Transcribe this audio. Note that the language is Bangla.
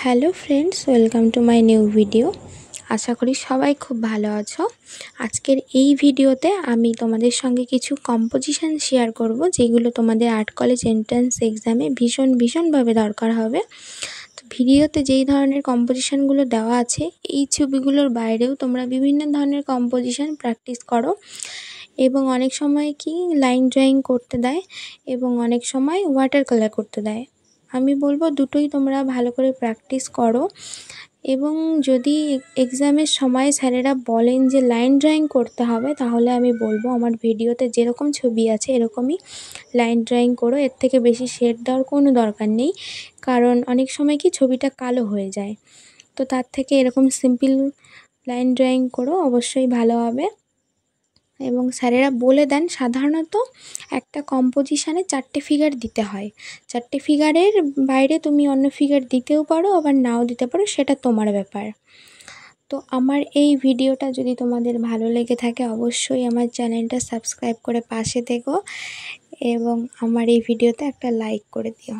Hello friends, welcome to my new video. আশা করি সবাই খুব ভালো আছো। আজকের এই ভিডিওতে আমি তোমাদের সঙ্গে কিছু কম্পোজিশন শেয়ার করব, যেগুলো তোমাদের আর্ট কলেজ এন্ট্রান্স এক্সামে ভীষণভাবে দরকার হবে। তো ভিডিওতে যেই ধরনের কম্পোজিশনগুলো দেওয়া আছে, এই ছবিগুলোর বাইরেও তোমরা বিভিন্ন ধরনের কম্পোজিশন প্র্যাকটিস করো। এবং অনেক সময় কি লাইন ড্রয়িং করতে দেয় এবং অনেক সময় ওয়াটার কালার করতে দেয়। আমি বলবো দুটোই তোমরা ভালো করে প্র্যাকটিস করো। এবং যদি এক্সামের সময় স্যারেরা বলেন যে লাইন ড্রয়িং করতে হবে, তাহলে আমি বলবো আমার ভিডিওতে যেরকম ছবি আছে এরকমই লাইন ড্রয়িং করো। এর থেকে বেশি শেড দেওয়ার কোনো দরকার নেই, কারণ অনেক সময় কি ছবিটা কালো হয়ে যায়। তো তার থেকে এরকম সিম্পল লাইন ড্রয়িং করো, অবশ্যই ভালো হবে। এবং স্যারেরা বলে দেন সাধারণত একটা কম্পোজিশানে 4টে ফিগার দিতে হয়। 4টে ফিগারের বাইরে তুমি অন্য ফিগার দিতেও পারো, আবার নাও দিতে পারো, সেটা তোমার ব্যাপার। তো আমার এই ভিডিওটা যদি তোমাদের ভালো লেগে থাকে, অবশ্যই আমার চ্যানেলটা সাবস্ক্রাইব করে পাশে থেকো এবং আমার এই ভিডিওতে একটা লাইক করে দিও।